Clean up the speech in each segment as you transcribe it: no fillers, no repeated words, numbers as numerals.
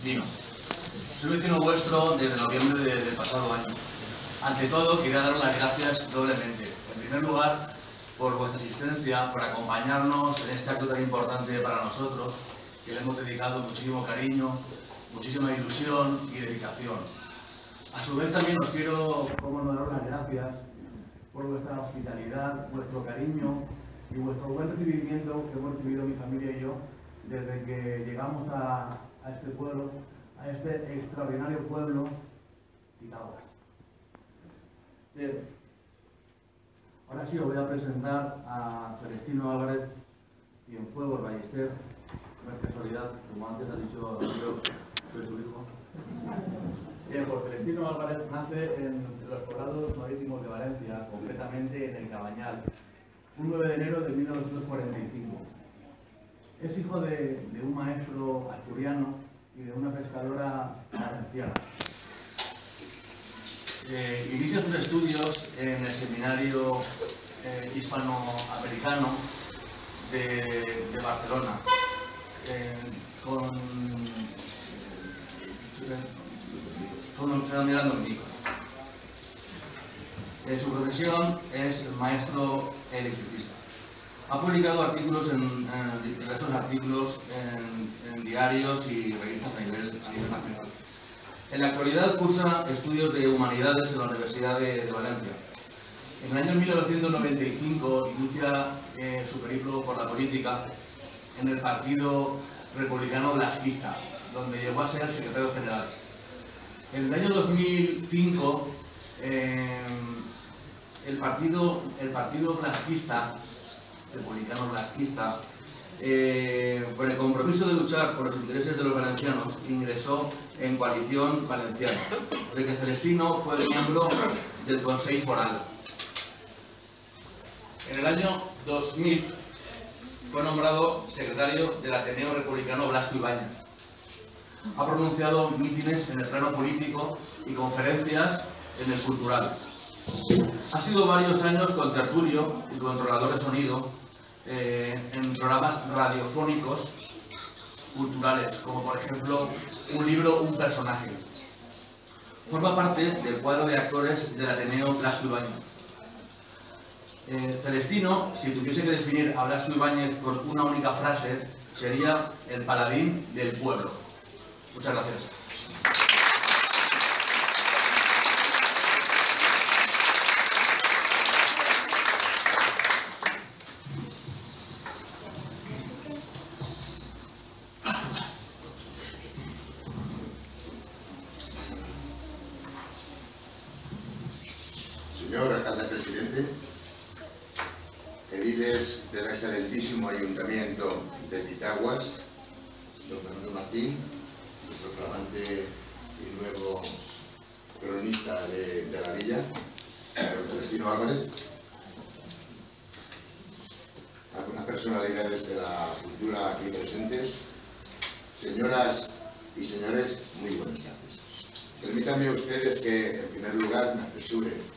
vino. Soy vecino vuestro desde noviembre del pasado año. Ante todo, quería daros las gracias doblemente. En primer lugar, por vuestra asistencia, por acompañarnos en este acto tan importante para nosotros, que le hemos dedicado muchísimo cariño, muchísima ilusión y dedicación. A su vez también os quiero, como no, daros las gracias por vuestra hospitalidad, vuestro cariño y vuestro buen recibimiento que hemos recibido mi familia y yo desde que llegamos a este pueblo, a este extraordinario pueblo, Pitágoras. Bien, ahora sí os voy a presentar a Celestino Álvarez Cienfuegos Ballester. No es casualidad, como antes ha dicho yo, soy su hijo. Bien, pues Celestino Álvarez nace en los poblados marítimos de Valencia, concretamente en el Cabañal, un 9 de enero de 1945. Es hijo de un maestro asturiano y de una pescadora valenciana. Inicia sus estudios en el seminario hispanoamericano de Barcelona, con Miranda Dominico. Su profesión es maestro electricista. Ha publicado artículos diversos artículos en diarios y revistas a nivel nacional. En la actualidad cursa estudios de humanidades en la Universidad de Valencia. En el año 1995 inicia su periplo por la política en el Partido Republicano Blasquista, donde llegó a ser secretario general. En el año 2005 el partido blasquista, republicano blasquista, con el compromiso de luchar por los intereses de los valencianos, ingresó en Coalición Valenciana, de que Celestino fue miembro del Consell Foral. En el año 2000 fue nombrado secretario del Ateneo Republicano Blasco Ibáñez. Ha pronunciado mítines en el plano político y conferencias en el cultural. Ha sido varios años contertulio y controlador de sonido en programas radiofónicos culturales, como por ejemplo Un libro, un personaje. Forma parte del cuadro de actores del Ateneo Blasco Ibáñez. Celestino, si tuviese que definir a Blasco Ibáñez con una única frase, sería el paladín del pueblo. Muchas gracias. Señor alcalde presidente, ediles del excelentísimo ayuntamiento de Pitágoras, don Fernando Martín, nuestro flamante y nuevo cronista de la villa, don Celestino Álvarez, algunas personalidades de la cultura aquí presentes, señoras y señores, muy buenas tardes. Permítanme ustedes que, en primer lugar, me apresure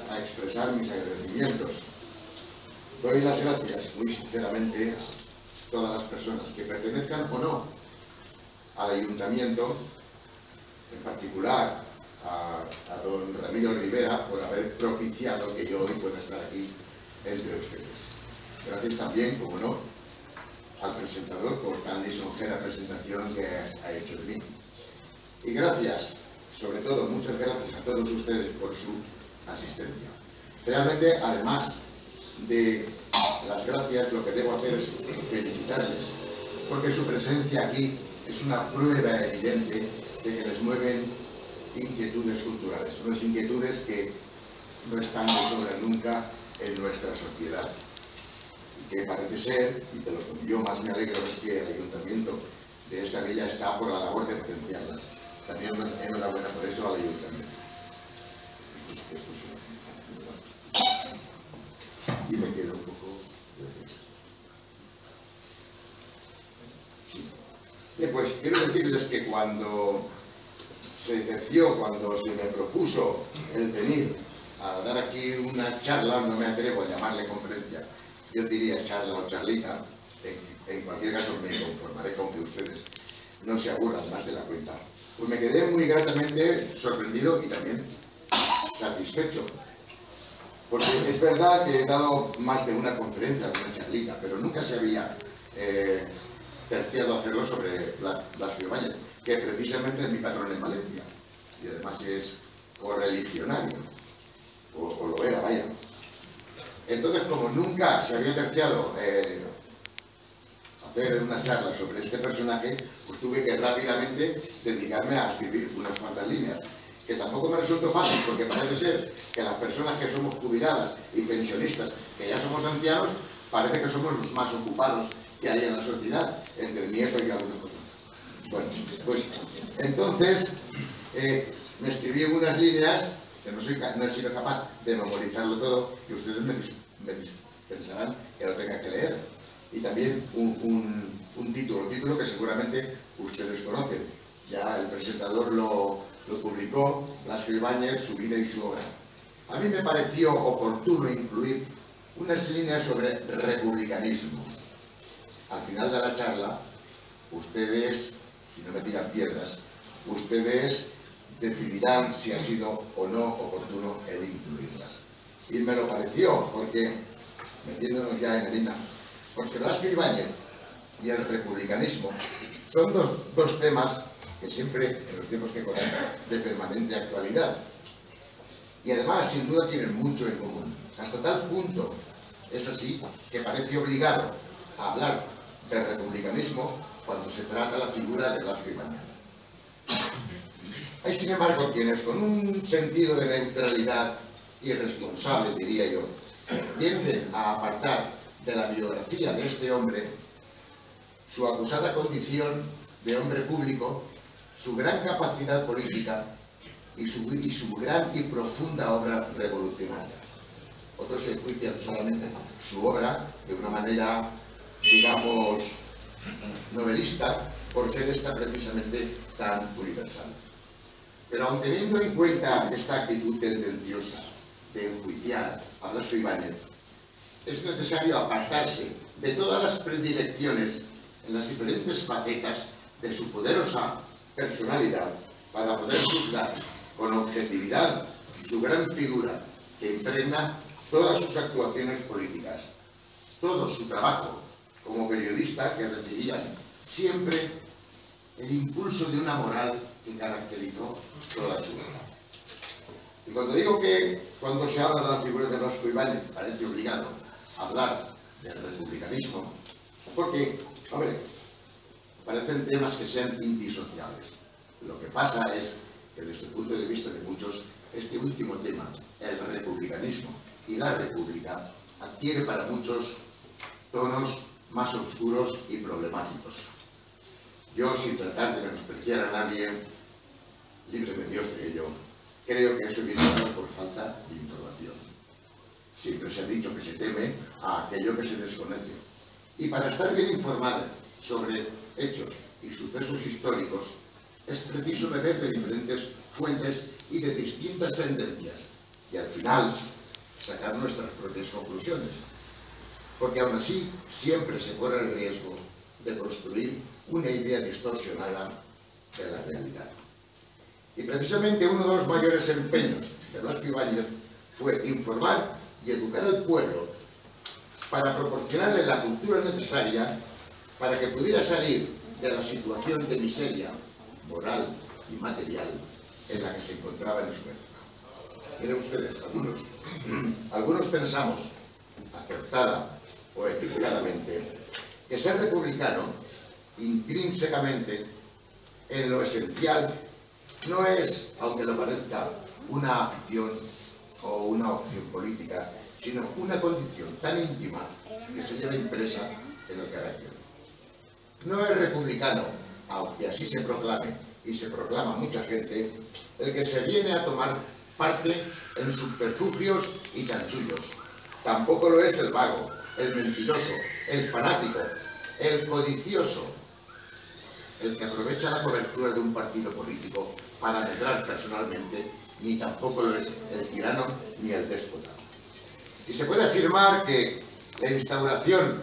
a expresar mis agradecimientos. Doy las gracias muy sinceramente a todas las personas que pertenezcan o no al ayuntamiento, en particular a don Ramiro Rivera por haber propiciado que yo hoy pueda estar aquí entre ustedes. Gracias también, como no, al presentador por tan lisonjera presentación que ha hecho de mí. Y gracias, sobre todo, muchas gracias a todos ustedes por su asistencia. Realmente, además de las gracias, lo que debo hacer es felicitarles, porque su presencia aquí es una prueba evidente de que les mueven inquietudes culturales, unas inquietudes que no están de sobra nunca en nuestra sociedad, y que parece ser, y de lo que yo más me alegro es que el ayuntamiento de esta villa está por la labor de potenciarlas. También enhorabuena por eso al ayuntamiento. Y me quedo un poco de risa. Sí. Bien, pues quiero decirles que cuando se me propuso el venir a dar aquí una charla, no me atrevo a llamarle conferencia, yo diría charla o charlita, en cualquier caso me conformaré con que ustedes no se aburran más de la cuenta. Pues me quedé muy gratamente sorprendido y también satisfecho. Porque es verdad que he dado más de una conferencia, una charlita, pero nunca se había terciado hacerlo sobre Blasco Ibáñez, que precisamente es mi patrón en Valencia. Y además es correligionario, o lo era, vaya. Entonces, como nunca se había terciado hacer una charla sobre este personaje, pues tuve que rápidamente dedicarme a escribir unas cuantas líneas, que tampoco me resultó fácil, porque parece ser que las personas que somos jubiladas y pensionistas, que ya somos ancianos, parece que somos los más ocupados que hay en la sociedad, entre el nieto y alguna cosa. Bueno, pues entonces me escribí unas líneas que no he sido capaz de memorizarlo todo, y ustedes me pensarán que lo tenga que leer. Y también un título que seguramente ustedes conocen. Ya el presentador lo publicó, Blasco Ibáñez, su vida y su obra. A mí me pareció oportuno incluir unas líneas sobre republicanismo. Al final de la charla, ustedes, si no me tiran piedras, ustedes decidirán si ha sido o no oportuno el incluirlas. Y me lo pareció, porque, metiéndonos ya en harina, porque Blasco Ibáñez y el republicanismo son dos temas que siempre, en los tiempos que corren, de permanente actualidad. Y además, sin duda, tienen mucho en común. Hasta tal punto es así que parece obligado a hablar del republicanismo cuando se trata la figura de Blasco Ibáñez. Hay, sin embargo, quienes con un sentido de neutralidad irresponsable, diría yo, tienden a apartar de la biografía de este hombre su acusada condición de hombre público, su gran capacidad política y su gran y profunda obra revolucionaria. Otros enjuician solamente su obra de una manera, digamos, novelista, por ser esta precisamente tan universal. Pero aun teniendo en cuenta esta actitud tendenciosa de enjuiciar a Blasco Ibáñez, es necesario apartarse de todas las predilecciones en las diferentes facetas de su poderosa personalidad para poder juzgar con objetividad su gran figura que impregna todas sus actuaciones políticas, todo su trabajo como periodista que recibían siempre el impulso de una moral que caracterizó toda su obra. Y cuando digo que cuando se habla de la figura de Blasco Ibáñez parece obligado a hablar del republicanismo, porque, hombre, parecen temas que sean indisociables. Lo que pasa es que desde el punto de vista de muchos, este último tema, el republicanismo y la república, adquiere para muchos tonos más oscuros y problemáticos. Yo, sin tratar de menospreciar a nadie, líbreme Dios de ello, creo que eso viene dado por falta de información. Siempre se ha dicho que se teme a aquello que se desconoce. Y para estar bien informado sobre hechos y sucesos históricos, es preciso beber de diferentes fuentes y de distintas tendencias, y al final sacar nuestras propias conclusiones. Porque aún así siempre se corre el riesgo de construir una idea distorsionada de la realidad. Y precisamente uno de los mayores empeños de Blasco Ibáñez fue informar y educar al pueblo para proporcionarle la cultura necesaria para que pudiera salir de la situación de miseria moral y material en la que se encontraba en su época. Miren ustedes, algunos pensamos, acertada o equivocadamente, que ser republicano intrínsecamente, en lo esencial, no es, aunque lo parezca, una afición o una opción política, sino una condición tan íntima que se lleva impresa en el carácter. No es republicano, aunque así se proclame, y se proclama mucha gente, el que se viene a tomar parte en subterfugios y chanchullos. Tampoco lo es el vago, el mentiroso, el fanático, el codicioso, el que aprovecha la cobertura de un partido político para medrar personalmente, ni tampoco lo es el tirano ni el déspota. Y se puede afirmar que la instauración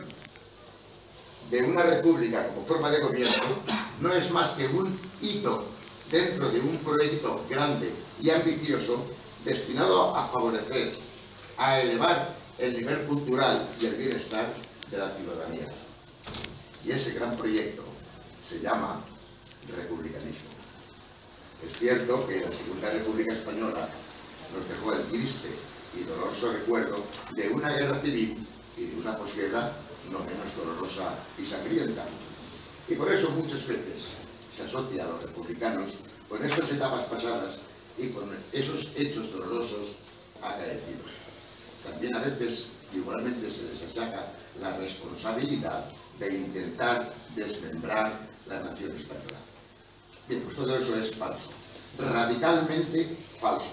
de una república como forma de gobierno no es más que un hito dentro de un proyecto grande y ambicioso destinado a favorecer, a elevar el nivel cultural y el bienestar de la ciudadanía. Y ese gran proyecto se llama republicanismo. Es cierto que la Segunda República Española nos dejó el triste y doloroso recuerdo de una guerra civil y de una posguerra no menos dolorosa y sangrienta. Y por eso muchas veces se asocia a los republicanos con estas etapas pasadas y con esos hechos dolorosos acaecidos. También a veces, igualmente, se les achaca la responsabilidad de intentar desmembrar la nación española. Bien, pues todo eso es falso, radicalmente falso.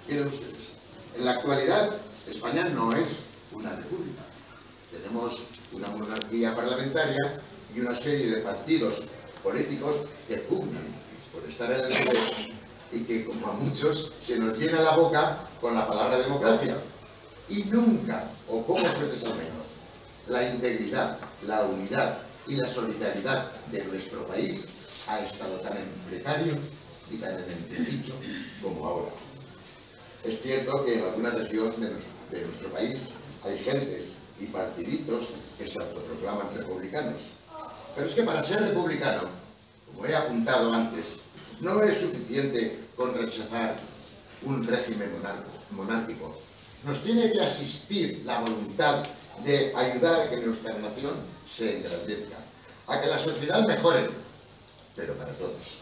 Miren ustedes, en la actualidad España no es una república. Tenemos una monarquía parlamentaria y una serie de partidos políticos que pugnan por estar en el poder y que, como a muchos, se nos llena la boca con la palabra democracia. Y nunca, o pocas veces al menos, la integridad, la unidad y la solidaridad de nuestro país ha estado tan en precario y tan en entredicho como ahora. Es cierto que en alguna región de nuestro país hay gentes y partiditos que se autoproclaman republicanos. Pero es que para ser republicano, como he apuntado antes, no es suficiente con rechazar un régimen monárquico. Nos tiene que asistir la voluntad de ayudar a que nuestra nación se engrandezca, a que la sociedad mejore, pero para todos.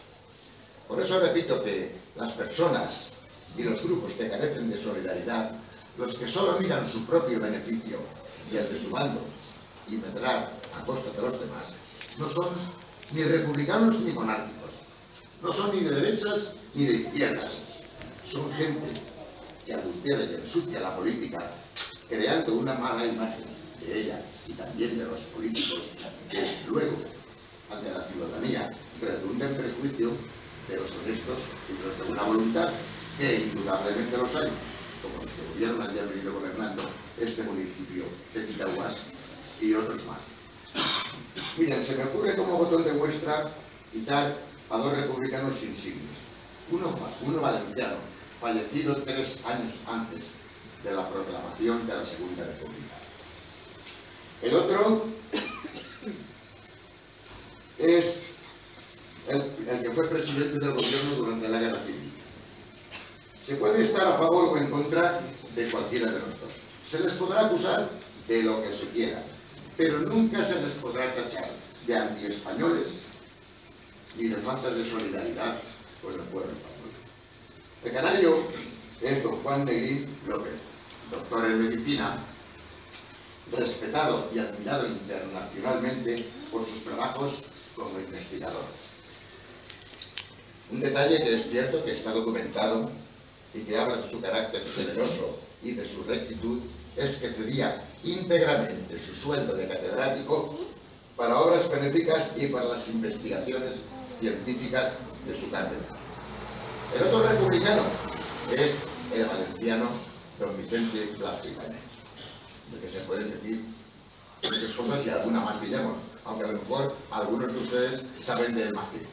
Por eso repito que las personas y los grupos que carecen de solidaridad, los que solo miran su propio beneficio y el de su bando y medrar a costa de los demás, no son ni republicanos ni monárquicos, no son ni de derechas ni de izquierdas, son gente que adultera y ensucia la política, creando una mala imagen de ella y también de los políticos, que luego, ante la ciudadanía, redunda en perjuicio de los honestos y de los de buena voluntad, que indudablemente los hay, como los que gobiernan y han venido gobernando este municipio de Quitahuas y otros más. Miren, se me ocurre como botón de muestra citar a dos republicanos insignes. Uno valenciano, fallecido 3 años antes de la proclamación de la Segunda República. El otro es el que fue presidente del gobierno durante la Guerra Civil. Se puede estar a favor o en contra de cualquiera de los dos. Se les podrá acusar de lo que se quiera, pero nunca se les podrá tachar de antiespañoles ni de falta de solidaridad con el pueblo español. El canario es don Juan Negrín López, doctor en medicina, respetado y admirado internacionalmente por sus trabajos como investigador. Un detalle que es cierto, que está documentado y que habla de su carácter generoso y de su rectitud, es que cedía íntegramente su sueldo de catedrático para obras benéficas y para las investigaciones científicas de su cátedra. El otro republicano es el valenciano don Vicente Blasco Ibáñez, de que se pueden decir muchas cosas y alguna más diremos, aunque a lo mejor algunos de ustedes saben de él más que yo.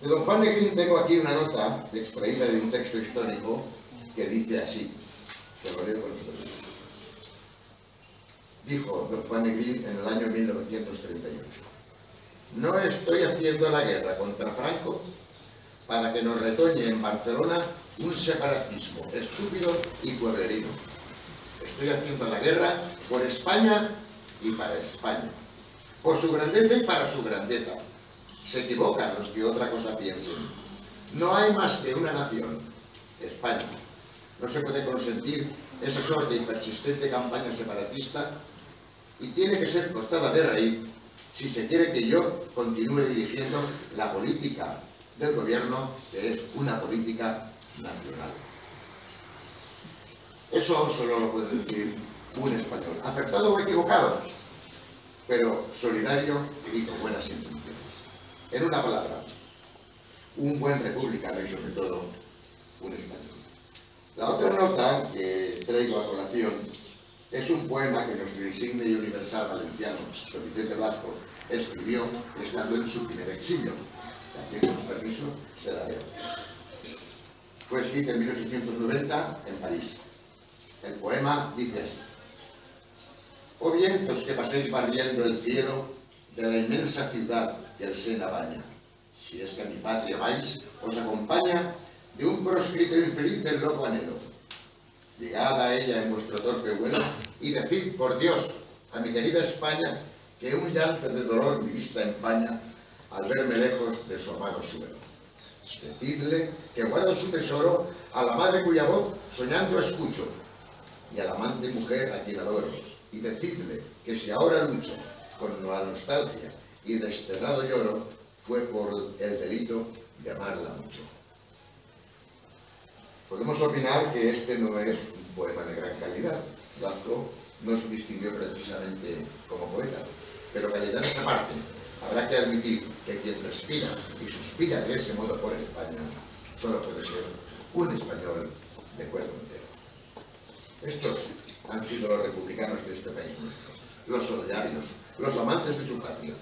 De don Juan Negrín tengo aquí una nota extraída de un texto histórico que dice así, que lo leo con su permiso. Dijo don Juan Negrín en el año 1938: no estoy haciendo la guerra contra Franco para que nos retoñe en Barcelona un separatismo estúpido y pueblerino. Estoy haciendo la guerra por España y para España, por su grandeza y para su grandeza. Se equivocan los que otra cosa piensen. No hay más que una nación, España. No se puede consentir esa sorda y persistente campaña separatista y tiene que ser cortada de raíz si se quiere que yo continúe dirigiendo la política del gobierno, que es una política nacional. Eso solo lo puede decir un español, acertado o equivocado, pero solidario y con buenas intenciones. En una palabra, un buen republicano y sobre todo un español. La otra nota que traigo a colación Es un poema que nuestro insigne y universal valenciano, don Vicente Blasco, escribió estando en su primer exilio. También con su permiso se la leo. Fue escrito en 1890 en París. El poema dice así: oh vientos que paséis barriendo el cielo de la inmensa ciudad que el Sena baña, si es que a mi patria vais, os acompaña de un proscrito infeliz del loco anhelo. Llegad a ella en vuestro torpe vuelo y decid, por Dios, a mi querida España, que un llanto de dolor mi vista empaña al verme lejos de su amado suelo. Decidle que guardo su tesoro a la madre cuya voz soñando escucho y a la amante mujer a quien adoro. Y decidle que si ahora lucho con la nostalgia y desterrado lloro, fue por el delito de amarla mucho. Podemos opinar que este no es un poema de gran calidad. Blasco no se distinguió precisamente como poeta, pero calidad es aparte. Habrá que admitir que quien respira y suspira de ese modo por España solo puede ser un español de cuerpo entero. Estos han sido los republicanos de este país nuestro, los solidarios, los amantes de su patria,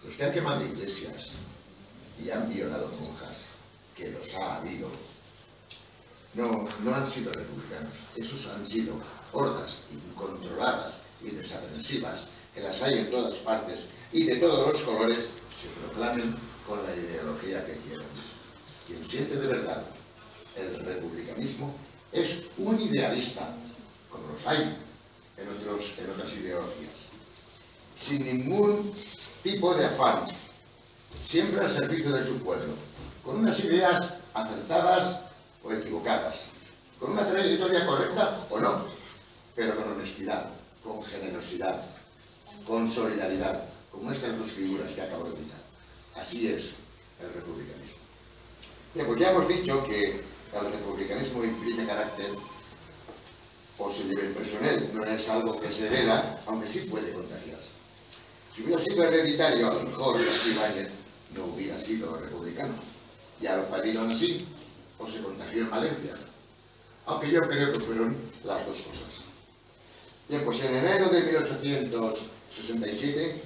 los que han quemado iglesias y han violado monjas, que los ha habido. No han sido republicanos, esos han sido hordas incontroladas y desaprensivas, que las hay en todas partes y de todos los colores, se proclamen con la ideología que quieran. Quien siente de verdad el republicanismo es un idealista, como los hay en otras ideologías, sin ningún tipo de afán, siempre al servicio de su pueblo, con unas ideas acertadas o equivocadas, con una trayectoria correcta o no, pero con honestidad, con generosidad, con solidaridad, como estas dos figuras que acabo de citar. Así es el republicanismo. Bien, pues ya hemos dicho que el republicanismo imprime carácter o se lleva impreso en él, no es algo que se hereda, aunque sí puede contagiarse. Si hubiera sido hereditario, a lo mejor Ibáñez no hubiera sido republicano. Ya lo parieron así, o se contagió en Valencia. Aunque yo creo que fueron las dos cosas. Bien, pues en enero de 1867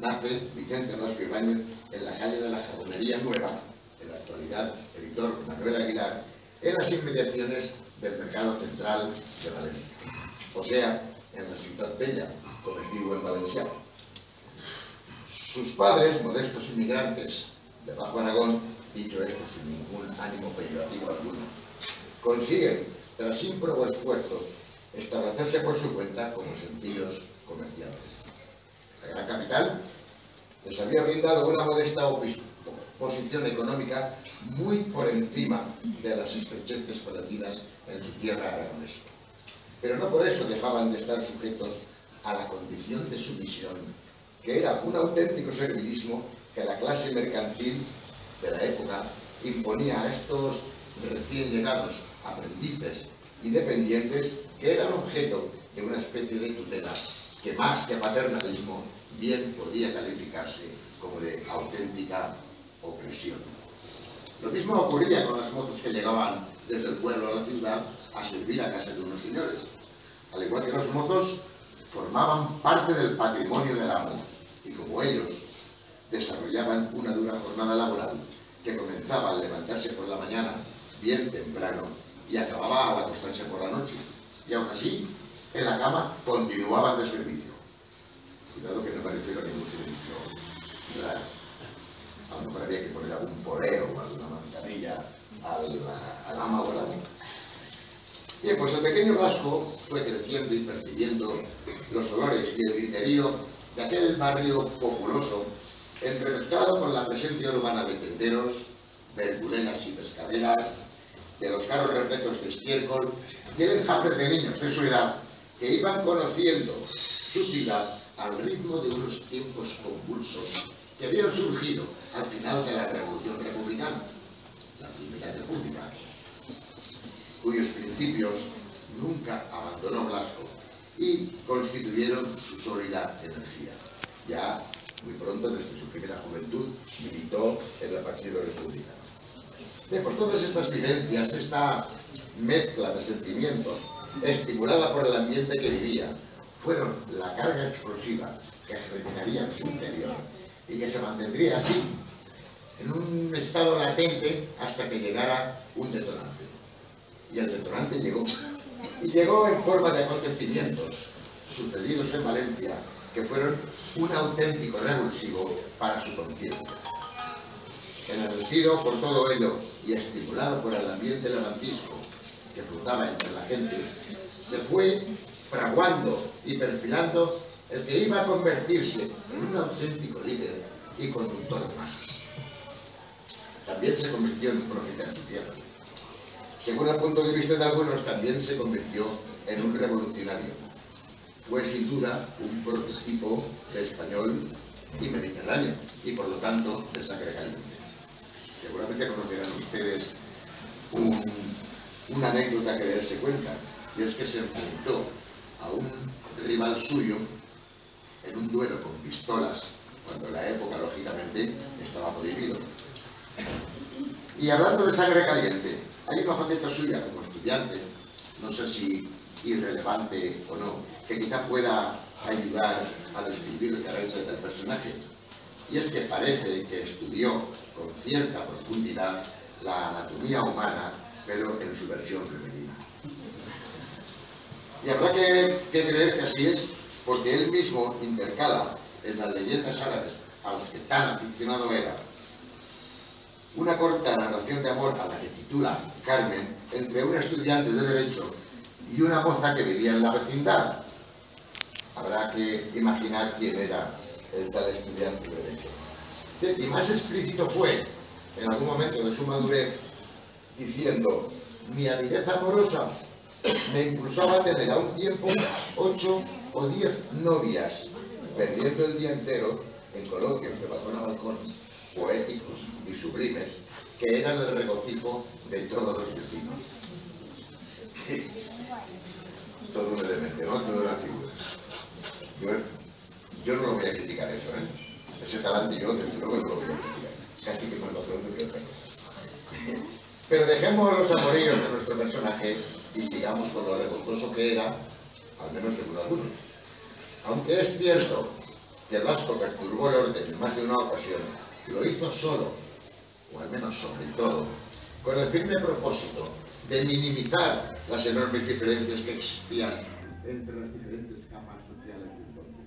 nace Vicente Blasco Ibáñez en la calle de la Jardinería Nueva, en la actualidad editor Manuel Aguilar, en las inmediaciones del mercado central de Valencia, o sea, en la Ciutat Bella, como les digo en valenciano. Sus padres, modestos inmigrantes de Bajo Aragón, dicho esto sin ningún ánimo peyorativo alguno, consiguen, tras ímprobo esfuerzo, establecerse por su cuenta como sencillos comerciantes. La gran capital les había brindado una modesta posición económica muy por encima de las estrecheces padecidas en su tierra aragonesa. Pero no por eso dejaban de estar sujetos a la condición de sumisión, que era un auténtico servilismo que la clase mercantil de la época imponía a estos recién llegados aprendices y dependientes, que eran objeto de una especie de tutela que más que paternalismo bien podía calificarse como de auténtica opresión. Lo mismo ocurría con las mozas que llegaban desde el pueblo a la ciudad a servir a casa de unos señores. Al igual que los mozos, formaban parte del patrimonio del amo, y como ellos desarrollaban una dura jornada laboral que comenzaba al levantarse por la mañana bien temprano y acababa al acostarse por la noche, y aún así en la cama continuaban de servicio. Cuidado que no me refiero a ningún servicio raro. A lo mejor había que poner algún poleo o alguna mantanilla al ama o al amo. Bien, pues el pequeño Blasco fue creciendo y percibiendo los olores y el griterío de aquel barrio populoso, entremezclado con la presencia urbana de tenderos, verduleras y pescaderas, de los carros repletos de estiércol y el enjambre de niños de su edad que iban conociendo su ciudad al ritmo de unos tiempos convulsos que habían surgido al final de la Revolución Republicana, la Primera República, cuyos principios nunca abandonó Blasco y constituyeron su sólida energía. Ya muy pronto, desde su primera juventud, militó en el Partido Republicano. Bien, pues todas estas vivencias, esta mezcla de sentimientos estimulada por el ambiente que vivía, fueron la carga explosiva que germinaría en su interior y que se mantendría así, en un estado latente, hasta que llegara un detonante. Y el detonante llegó. Y llegó en forma de acontecimientos sucedidos en Valencia, que fueron un auténtico revulsivo para su conciencia. Enardecido por todo ello y estimulado por el ambiente levantisco que flotaba entre la gente, se fue fraguando y perfilando el que iba a convertirse en un auténtico líder y conductor de masas. También se convirtió en un profeta en su tierra. Según el punto de vista de algunos, también se convirtió en un revolucionario. Fue sin duda un prototipo de español y mediterráneo, y por lo tanto de sangre caliente. Seguramente conocerán ustedes una anécdota que de él se cuenta, y es que se enfrentó a un rival suyo en un duelo con pistolas, cuando en la época, lógicamente, estaba prohibido. Y hablando de sangre caliente, hay una faceta suya como estudiante, no sé si irrelevante o no, que quizá pueda ayudar a describir el carácter del personaje. Y es que parece que estudió con cierta profundidad la anatomía humana, pero en su versión femenina. Y habrá que creer que así es, porque él mismo intercala en las leyendas árabes a las que tan aficionado era una corta narración de amor a la que titula Carmen, entre un estudiante de Derecho y una moza que vivía en la vecindad. Habrá que imaginar quién era el tal estudiante de Derecho. Y más explícito fue, en algún momento de su madurez, diciendo: mi avidez amorosa me impulsaba a tener a un tiempo 8 o 10 novias, perdiendo el día entero en coloquios de balcón a balcón, poéticos y sublimes, que eran el regocijo de todos los vecinos. Todo un elemento, ¿no? Toda una figura. Yo no lo voy a criticar eso, ¿eh? Ese talante yo, desde luego, no lo voy a criticar. Casi que más lo pronto que otra cosa. Pero dejemos los amoríos de nuestro personaje y sigamos con lo revoltoso que era, al menos según algunos. Aunque es cierto que Blasco perturbó el orden en más de una ocasión, lo hizo solo, o al menos sobre todo, con el firme propósito de minimizar las enormes diferencias que existían entre las diferentes capas sociales de entonces.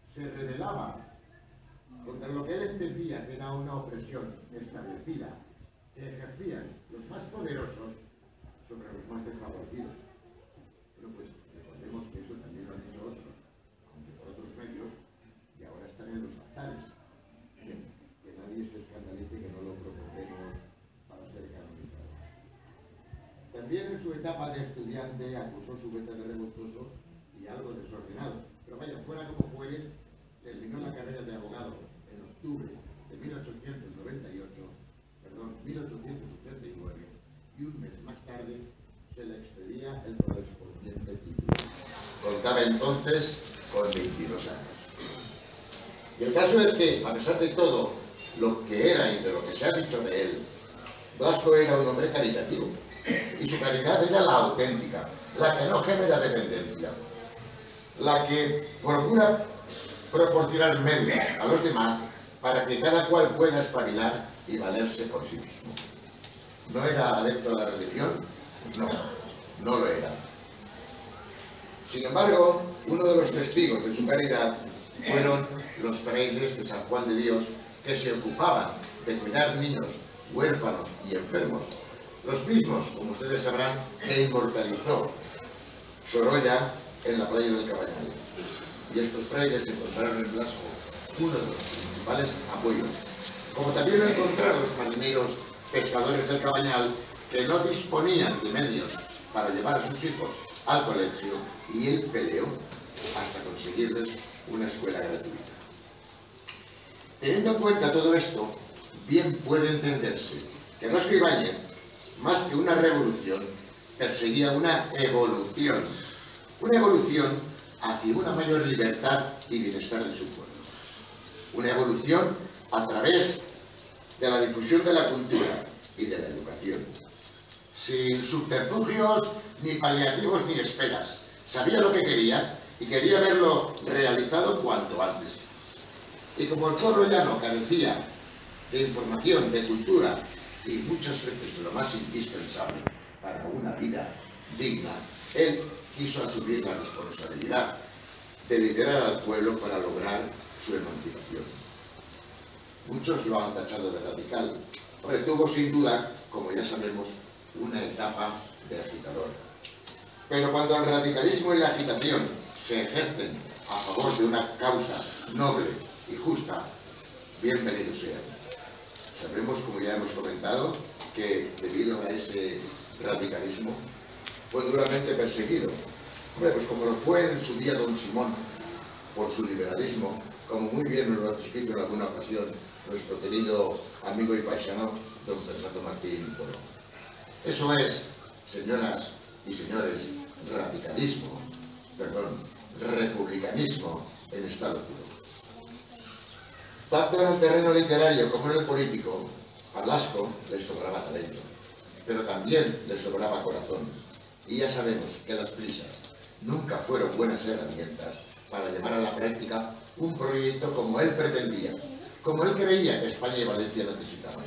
Se rebelaba contra lo que él entendía que era una opresión establecida que ejercían los más poderosos sobre los más desfavorecidos. Pero pues recordemos que eso también lo han hecho otros, aunque por otros medios, y ahora están en los altares. Que nadie se escandalice que no lo proponemos para ser canonizados. También en su etapa de estudiante acusó su vete de revoltoso y algo desordenado. Pero vaya, fuera como fuere, terminó la carrera de abogado en octubre de 1889, y un mes más tarde se le expedía el correspondiente título. Contaba entonces con 22 años. Y el caso es que, a pesar de todo lo que era y de lo que se ha dicho de él, Blasco era un hombre caritativo, y su caridad era la auténtica, la que no genera dependencia, la que procura proporcionar medios a los demás para que cada cual pueda espabilar y valerse por sí mismo. ¿No era adepto a la religión? No, no lo era. Sin embargo, uno de los testigos de su caridad fueron los frailes de San Juan de Dios, que se ocupaban de cuidar niños huérfanos y enfermos, los mismos, como ustedes sabrán, que inmortalizó Sorolla en la playa del Cabañal. Y estos frailes encontraron en Blasco uno de los principales apoyos, como también lo encontraron los marineros pescadores del Cabañal, que no disponían de medios para llevar a sus hijos al colegio, y él peleó hasta conseguirles una escuela gratuita. Teniendo en cuenta todo esto, bien puede entenderse que Blasco Ibáñez, más que una revolución, perseguía una evolución hacia una mayor libertad y bienestar de su pueblo. Una evolución a través de la difusión de la cultura y de la educación, sin subterfugios ni paliativos ni esperas. Sabía lo que quería y quería verlo realizado cuanto antes. Y como el pueblo llano carecía de información, de cultura y muchas veces de lo más indispensable para una vida digna, él quiso asumir la responsabilidad de liderar al pueblo para lograr su emancipación. Muchos lo han tachado de radical. Hombre, tuvo sin duda, como ya sabemos, una etapa de agitador. Pero cuando el radicalismo y la agitación se ejercen a favor de una causa noble y justa, bienvenidos sean. Sabemos, como ya hemos comentado, que debido a ese radicalismo fue duramente perseguido. Hombre, pues como lo fue en su día don Simón por su liberalismo, como muy bien nos lo ha descrito en alguna ocasión nuestro querido amigo y paisano don Fernando Martín Polo. Eso es, señoras y señores, republicanismo en estado puro. Tanto en el terreno literario como en el político, a Blasco le sobraba talento, pero también le sobraba corazón. Y ya sabemos que las prisas nunca fueron buenas herramientas para llevar a la práctica un proyecto como él pretendía, como él creía que España y Valencia necesitaban.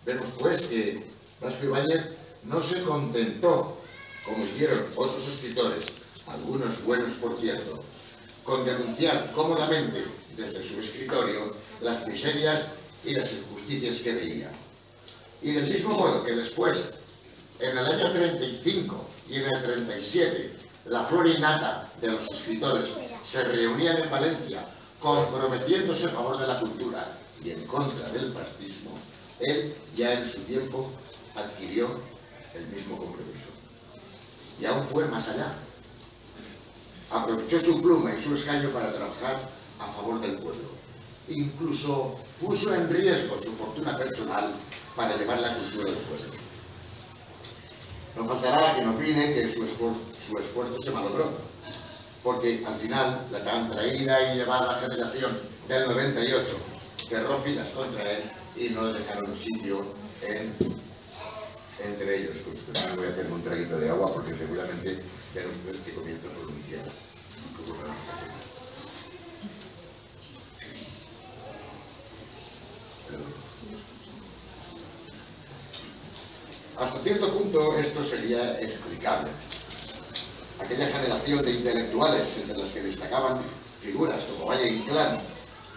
Vemos pues que Blasco Ibáñez no se contentó, como hicieron otros escritores, algunos buenos por cierto, con denunciar cómodamente desde su escritorio las miserias y las injusticias que veía. Y del mismo modo que después, en el año 35 y en el 37, la flor innata de los escritores se reunían en Valencia comprometiéndose a favor de la cultura y en contra del fascismo, él ya en su tiempo adquirió el mismo compromiso. Y aún fue más allá. Aprovechó su pluma y su escaño para trabajar a favor del pueblo. Incluso puso en riesgo su fortuna personal para llevar la cultura del pueblo. No faltará quien opine que su esfuerzo se malogró, porque al final la tan traída y llevada generación del 98 cerró filas contra él y no le dejaron un sitio entre ellos. Voy a hacerme un traguito de agua porque seguramente ya no es que comienzo a pronunciar. Hasta cierto punto esto sería explicable. Aquella generación de intelectuales entre las que destacaban figuras como Valle Inclán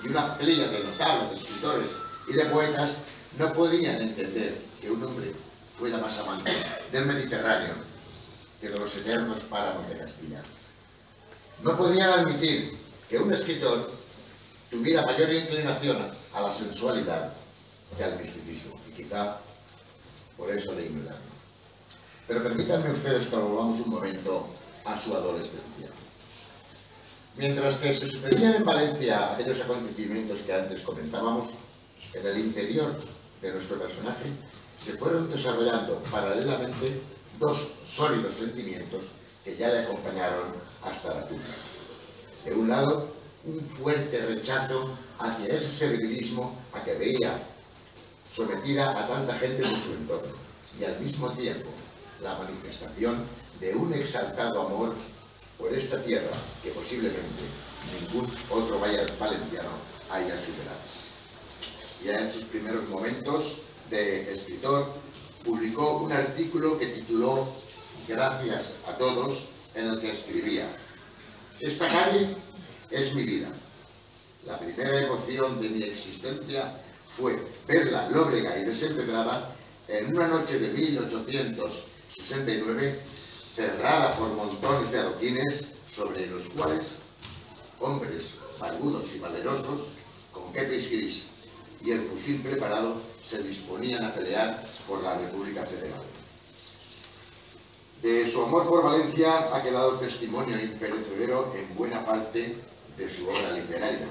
y una playa de notables, de escritores y de poetas no podían entender que un hombre fuera más amante del Mediterráneo que de los eternos páramos de Castilla. No podían admitir que un escritor tuviera mayor inclinación a la sensualidad que al misticismo, y quizá por eso le ignoraron. Pero permítanme ustedes que volvamos un momento a su adolescencia. Mientras que se sucedían en Valencia aquellos acontecimientos que antes comentábamos, en el interior de nuestro personaje se fueron desarrollando paralelamente dos sólidos sentimientos que ya le acompañaron hasta la tumba. De un lado, un fuerte rechazo hacia ese servilismo a que veía sometida a tanta gente de su entorno, y al mismo tiempo la manifestación de un exaltado amor por esta tierra que posiblemente ningún otro valenciano haya superado. Ya en sus primeros momentos de escritor, publicó un artículo que tituló Gracias a todos, en el que escribía: esta calle es mi vida. La primera emoción de mi existencia fue verla lóbrega y desempedrada en una noche de 1869, cerrada por montones de adoquines sobre los cuales hombres barbudos y valerosos, con kepis gris y el fusil preparado, se disponían a pelear por la República Federal. De su amor por Valencia ha quedado testimonio imperecedero en buena parte de su obra literaria.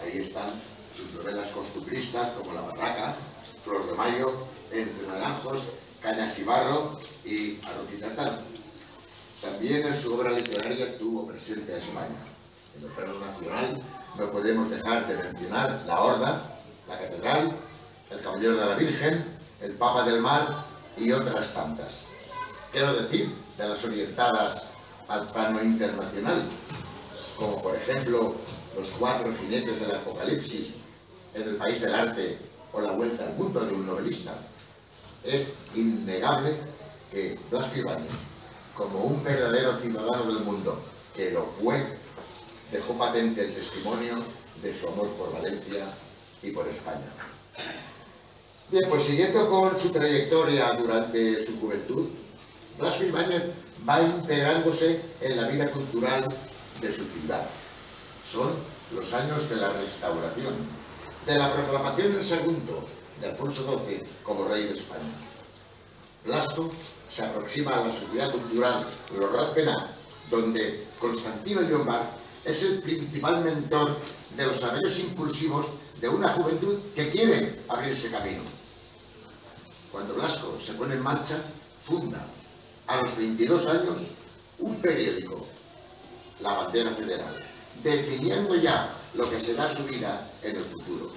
Ahí están sus novelas costumbristas como La Barraca, Flor de Mayo, Entre Naranjos, Cañas y Barro y Arroz y Tartán. También en su obra literaria tuvo presente a España. En el plano nacional no podemos dejar de mencionar La Horda, La Catedral, El Caballero de la Virgen, El Papa del Mar y otras tantas. Quiero decir, de las orientadas al plano internacional, como por ejemplo Los 4 jinetes del Apocalipsis, En el país del arte o La vuelta al mundo de un novelista. Es innegable que Blasco Ibáñez, como un verdadero ciudadano del mundo, que lo fue, dejó patente el testimonio de su amor por Valencia y por España. Bien, pues siguiendo con su trayectoria durante su juventud, Blasco Ibáñez va integrándose en la vida cultural de su ciudad. Son los años de la Restauración, de la proclamación en segundo de Alfonso XII como rey de España. Blasco se aproxima a la sociedad cultural Lorrat-Penat, donde Constantino Llombart es el principal mentor de los saberes impulsivos de una juventud que quiere abrirse camino. Cuando Blasco se pone en marcha, funda a los 22 años un periódico, La Bandera Federal, definiendo ya lo que será su vida en el futuro.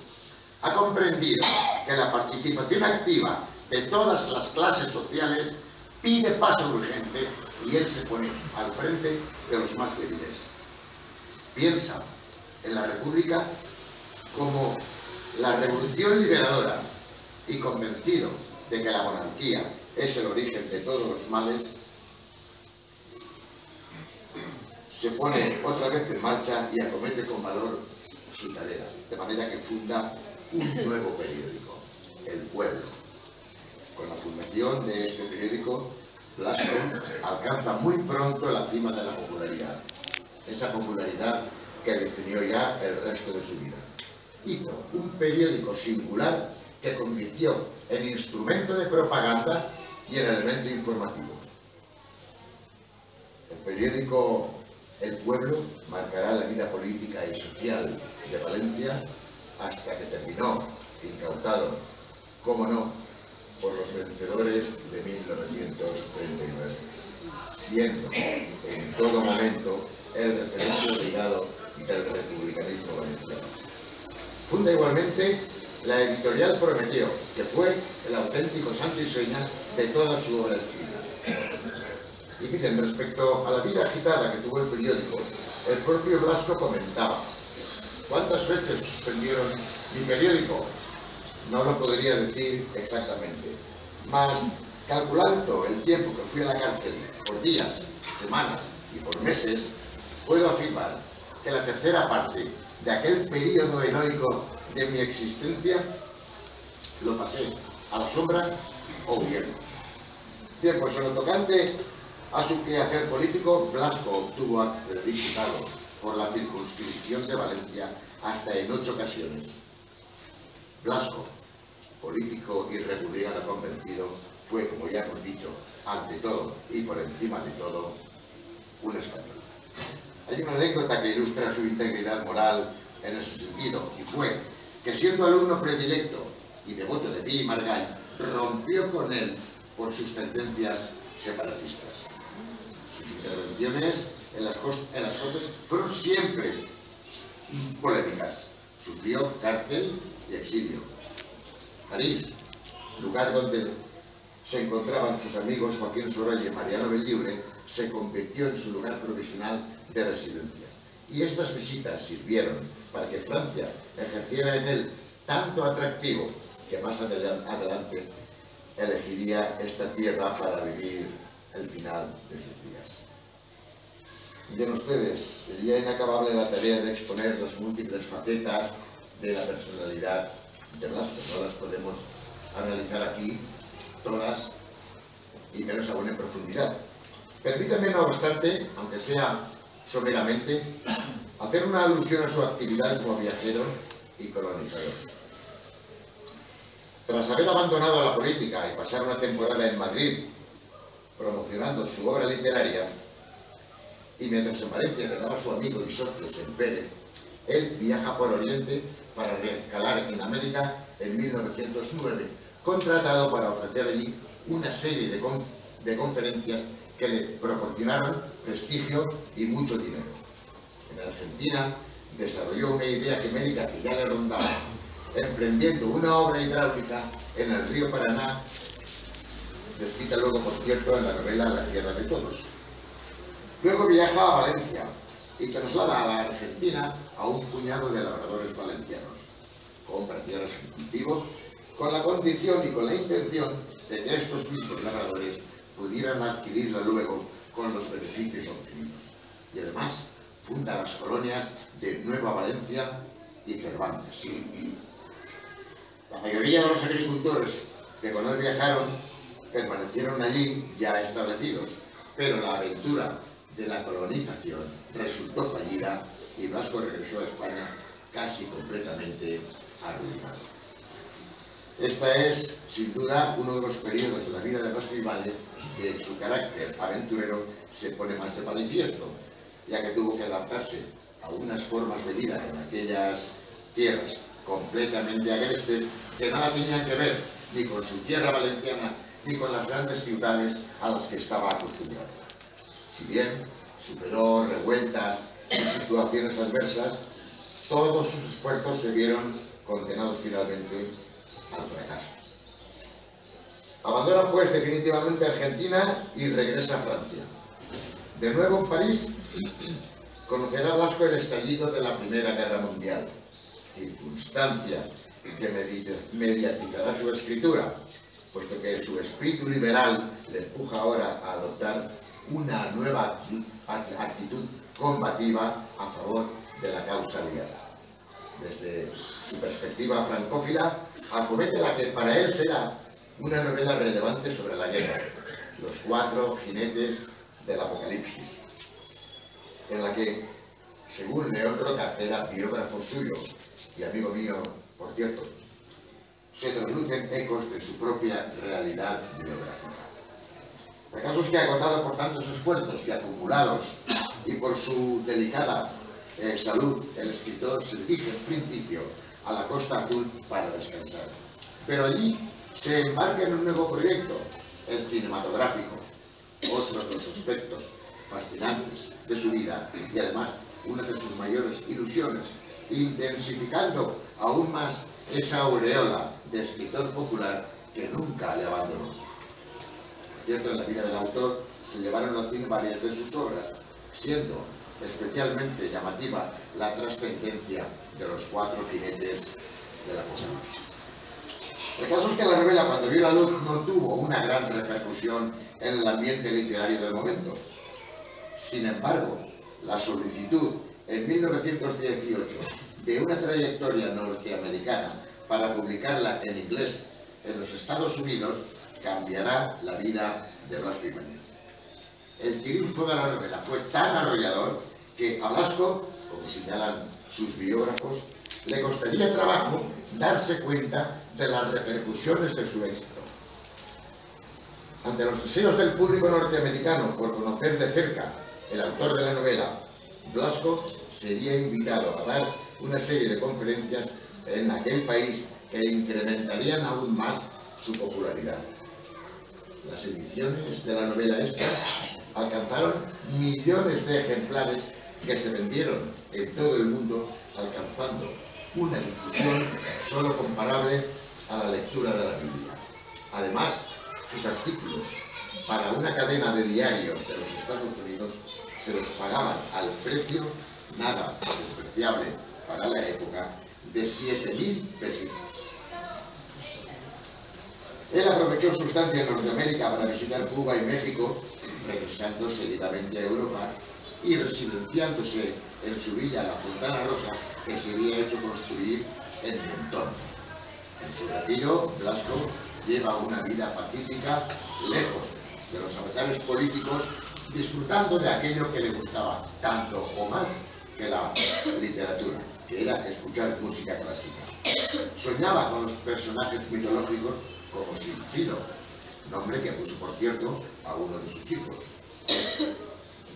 Ha comprendido que la participación activa de todas las clases sociales pide paso urgente y él se pone al frente de los más débiles. Piensa en la República como la revolución liberadora y convencido de que la monarquía es el origen de todos los males, se pone otra vez en marcha y acomete con valor su tarea, de manera que funda un nuevo periódico, El Pueblo. Con la fundación de este periódico, Blasco alcanza muy pronto la cima de la popularidad, esa popularidad que definió ya el resto de su vida. Hizo un periódico singular que convirtió en instrumento de propaganda y en elemento informativo. El periódico El Pueblo marcará la vida política y social de Valencia hasta que terminó incautado, cómo no, por los vencedores de 1939, siendo en todo momento el referente obligado del republicanismo valenciano. Funda igualmente la editorial Prometeo, que fue el auténtico santo y seña de toda su obra escrita. Y miren, respecto a la vida agitada que tuvo el periódico, el propio Blasco comentaba: ¿cuántas veces suspendieron mi periódico? No lo podría decir exactamente, mas calculando el tiempo que fui a la cárcel por días, semanas y por meses, puedo afirmar que la tercera parte de aquel periodo heroico de mi existencia lo pasé a la sombra o huyendo. Bien, pues en lo tocante a su quehacer político, Blasco obtuvo acta de diputado por la circunscripción de Valencia hasta en 8 ocasiones. Blasco, político y republicano convencido, fue, como ya hemos dicho, ante todo y por encima de todo, un español. Hay una anécdota que ilustra su integridad moral en ese sentido, y fue que siendo alumno predilecto y devoto de Pi y Margall, rompió con él por sus tendencias separatistas. Sus intervenciones en las Cortes fueron siempre polémicas. Sufrió cárcel y exilio. París, lugar donde se encontraban sus amigos Joaquín Soraya y Mariano Bellibre, se convirtió en su lugar provisional de residencia. Y estas visitas sirvieron para que Francia ejerciera en él tanto atractivo que más adelante elegiría esta tierra para vivir el final de sus días. Miren ustedes, sería inacabable la tarea de exponer las múltiples facetas de la personalidad de Blasco. No las podemos analizar aquí todas y menos aún en profundidad. Permítanme, no obstante, aunque sea someramente, hacer una alusión a su actividad como viajero y colonizador. Tras haber abandonado la política y pasar una temporada en Madrid promocionando su obra literaria, y mientras en Valencia quedaba su amigo y socio Sempere, él viaja por Oriente para recalar en América en 1909, contratado para ofrecer allí una serie de conferencias que le proporcionaron prestigio y mucho dinero. En Argentina desarrolló una idea quimérica que ya le rondaba, emprendiendo una obra hidráulica en el río Paraná descrita luego, por cierto, en la novela La tierra de todos. Luego viaja a Valencia y traslada a la Argentina a un puñado de labradores valencianos. Compra tierras en cultivo con la condición y con la intención de que estos mismos labradores pudieran adquirirla luego con los beneficios obtenidos. Y además funda las colonias de Nueva Valencia y Cervantes. La mayoría de los agricultores que con él viajaron permanecieron allí ya establecidos, pero la aventura de la colonización resultó fallida y Blasco regresó a España casi completamente arruinado. Esta es, sin duda, uno de los periodos de la vida de Blasco Ibáñez que su carácter aventurero se pone más de manifiesto, ya que tuvo que adaptarse a unas formas de vida en aquellas tierras completamente agrestes que nada tenían que ver ni con su tierra valenciana ni con las grandes ciudades a las que estaba acostumbrado. Si bien superó revueltas y situaciones adversas, todos sus esfuerzos se vieron condenados finalmente al fracaso. Abandona pues definitivamente Argentina y regresa a Francia. De nuevo en París conocerá Blasco el estallido de la Primera Guerra Mundial, circunstancia que mediatizará su escritura, puesto que su espíritu liberal le empuja ahora a adoptar una nueva actitud combativa a favor de la causa aliada. Desde su perspectiva francófila, acomete la que para él será una novela relevante sobre la guerra, Los cuatro jinetes del Apocalipsis, en la que, según León Roca, que era biógrafo suyo y amigo mío, por cierto, se traslucen ecos de su propia realidad biográfica. El caso es que, agotado por tantos esfuerzos y acumulados y por su delicada salud, el escritor se dirige en principio a la Costa Azul para descansar. Pero allí se embarca en un nuevo proyecto, el cinematográfico, otro de los aspectos fascinantes de su vida y además una de sus mayores ilusiones, intensificando aún más esa aureola de escritor popular que nunca le abandonó. Por cierto, en la vida del autor se llevaron al cine varias de sus obras, siendo especialmente llamativa la trascendencia de Los cuatro jinetes del Apocalipsis. El caso es que la novela, cuando vio la luz, no tuvo una gran repercusión en el ambiente literario del momento. Sin embargo, la solicitud en 1918 de una trayectoria norteamericana para publicarla en inglés en los Estados Unidos cambiará la vida de Blasco Ibáñez. El triunfo de la novela fue tan arrollador que a Blasco, como señalan sus biógrafos, le costaría trabajo darse cuenta de las repercusiones de su éxito. Ante los deseos del público norteamericano por conocer de cerca el autor de la novela, Blasco sería invitado a dar una serie de conferencias en aquel país que incrementarían aún más su popularidad. Las ediciones de la novela esta alcanzaron millones de ejemplares que se vendieron en todo el mundo, alcanzando una difusión solo comparable a la lectura de la Biblia. Además, sus artículos para una cadena de diarios de los Estados Unidos se los pagaban al precio, nada despreciable para la época, de 7.000 pesitos. Él aprovechó su estancia en Norteamérica para visitar Cuba y México, regresando seguidamente a Europa y residenciándose en su villa La Fontana Rosa, que se había hecho construir en Mentón. En su retiro, Blasco lleva una vida pacífica, lejos de los avatares políticos, disfrutando de aquello que le gustaba, tanto o más que la literatura, que era escuchar música clásica. Soñaba con los personajes mitológicos como Sinfilo, nombre que puso, por cierto, a uno de sus hijos.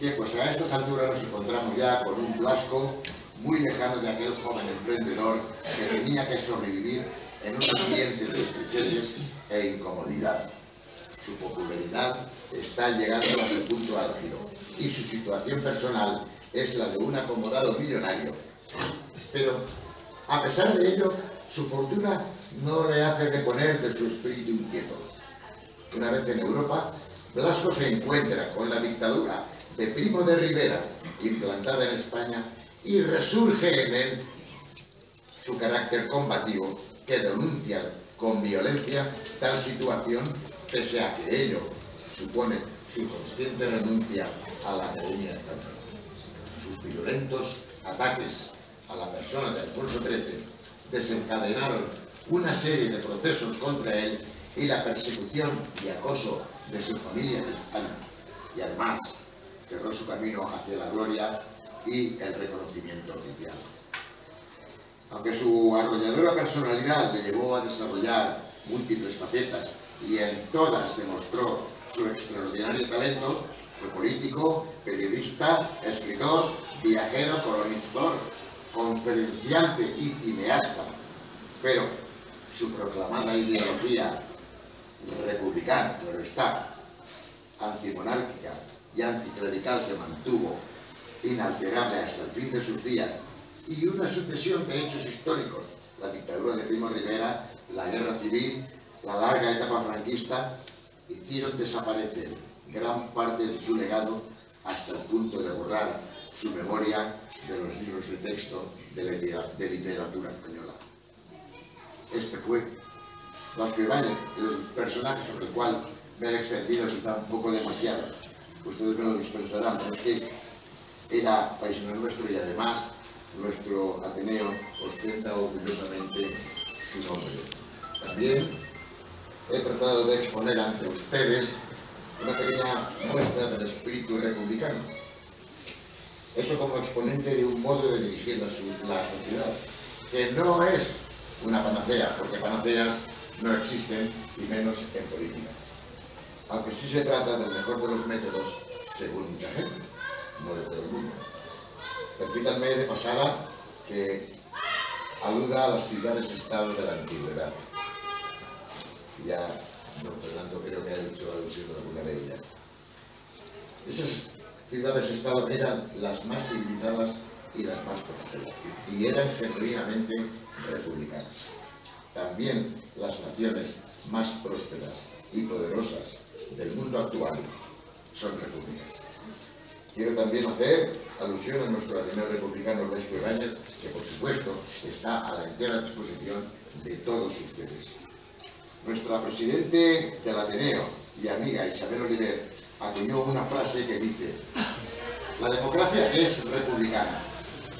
Bien, pues a estas alturas nos encontramos ya con un Blasco muy lejano de aquel joven emprendedor que tenía que sobrevivir en un ambiente de estrecheces e incomodidad. Su popularidad está llegando a su punto álgido y su situación personal es la de un acomodado millonario. Pero, a pesar de ello, su fortuna no le hace deponer de su espíritu inquieto. Una vez en Europa, Blasco se encuentra con la dictadura de Primo de Rivera implantada en España y resurge en él su carácter combativo que denuncia con violencia tal situación, pese a que ello supone su consciente renuncia a la Academia Española. Sus violentos ataques a la persona de Alfonso XIII desencadenaron una serie de procesos contra él y la persecución y acoso de su familia en España, y además cerró su camino hacia la gloria y el reconocimiento oficial. Aunque su arrolladora personalidad le llevó a desarrollar múltiples facetas y en todas demostró su extraordinario talento, fue político, periodista, escritor, viajero, colonizador, conferenciante y cineasta. Pero su proclamada ideología republicana, claro está, antimonárquica y anticlerical que mantuvo inalterable hasta el fin de sus días, y una sucesión de hechos históricos, la dictadura de Primo de Rivera, la guerra civil, la larga etapa franquista, hicieron desaparecer gran parte de su legado hasta el punto de borrar su memoria de los libros de texto de literatura española. Este fue Blasco Ibáñez, el personaje sobre el cual me he extendido quizá un poco demasiado. Ustedes me lo dispensarán, pero es que era paisano nuestro y además nuestro Ateneo ostenta orgullosamente su nombre. También he tratado de exponer ante ustedes una pequeña muestra del espíritu republicano. Eso como exponente de un modo de dirigir la sociedad, que no es una panacea, porque panaceas no existen, y menos en política. Aunque sí se trata del mejor de los métodos, según mucha gente, no de todo el mundo. Permítanme de pasada que aluda a las ciudades-estado de la antigüedad. Ya don Fernando creo que ha hecho alusión a alguna de ellas. Esas ciudades-estado eran las más civilizadas y las más prósperas, y eran genuinamente republicanas. También las naciones más prósperas y poderosas del mundo actual son repúblicas. Quiero también hacer alusión a nuestro Ateneo republicano Blasco Ibáñez, que por supuesto está a la entera disposición de todos ustedes. Nuestra presidente del Ateneo y amiga Isabel Oliver acuñó una frase que dice: la democracia es republicana.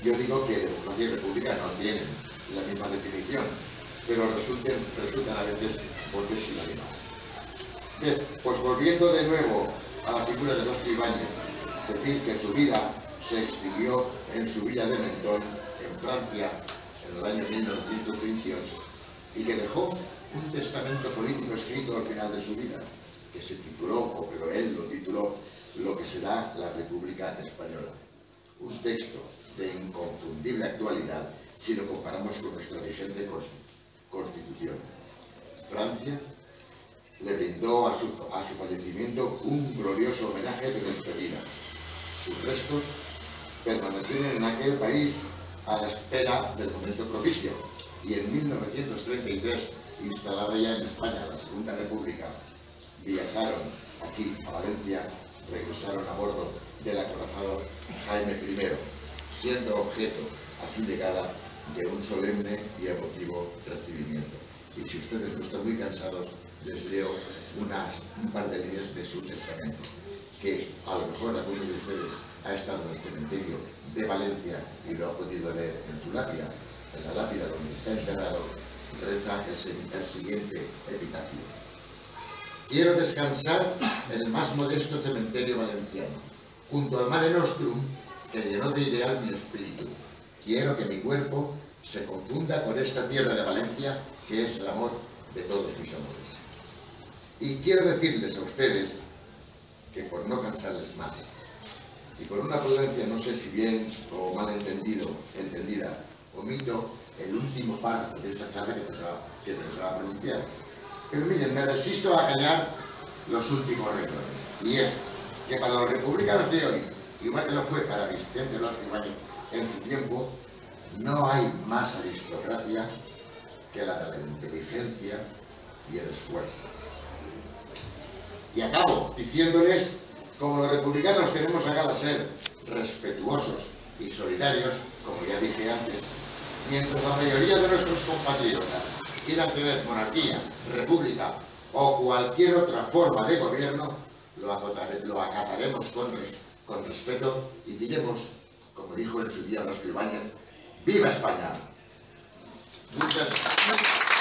Yo digo que democracia y república no tienen la misma definición, pero resultan a veces voces sinónimas. Bien, pues volviendo de nuevo a la figura de Blasco Ibáñez, decir que su vida se extinguió en su villa de Mentón, en Francia, en el año 1928, y que dejó un testamento político escrito al final de su vida, que se tituló, pero él lo tituló, Lo que será la República Española. Un texto de inconfundible actualidad si lo comparamos con nuestra vigente Constitución. Francia le brindó a su fallecimiento un glorioso homenaje de despedida. Sus restos permanecieron en aquel país a la espera del momento propicio, y en 1933, instalada ya en España la Segunda República, viajaron aquí a Valencia, regresaron a bordo del acorazado Jaime I, siendo objeto a su llegada de un solemne y emotivo recibimiento. Y si ustedes no están muy cansados, les leo un par de líneas de su testamento, que a lo mejor alguno de ustedes ha estado en el cementerio de Valencia y lo ha podido leer en su lápida. En la lápida donde está enterrado reza el siguiente epitafio: quiero descansar en el más modesto cementerio valenciano, junto al Mare Nostrum que llenó de ideal mi espíritu. Quiero que mi cuerpo se confunda con esta tierra de Valencia, que es el amor de todos mis amores. Y quiero decirles a ustedes que, por no cansarles más, y por una prudencia no sé si bien o mal entendida, omito el último párrafo de esta charla que pensaba pronunciar. Pero miren, me resisto a callar los últimos renglones, y es que para los republicanos de hoy, igual que lo fue para Vicente Blasco Ibáñez en su tiempo, no hay más aristocracia que la de la inteligencia y el esfuerzo. Y acabo diciéndoles, como los republicanos tenemos acá de ser respetuosos y solidarios, como ya dije antes, mientras la mayoría de nuestros compatriotas quieran tener monarquía, república o cualquier otra forma de gobierno, lo acataremos con respeto y diremos, como dijo en su día Blasco Ibáñez, ¡viva España! Muchas gracias.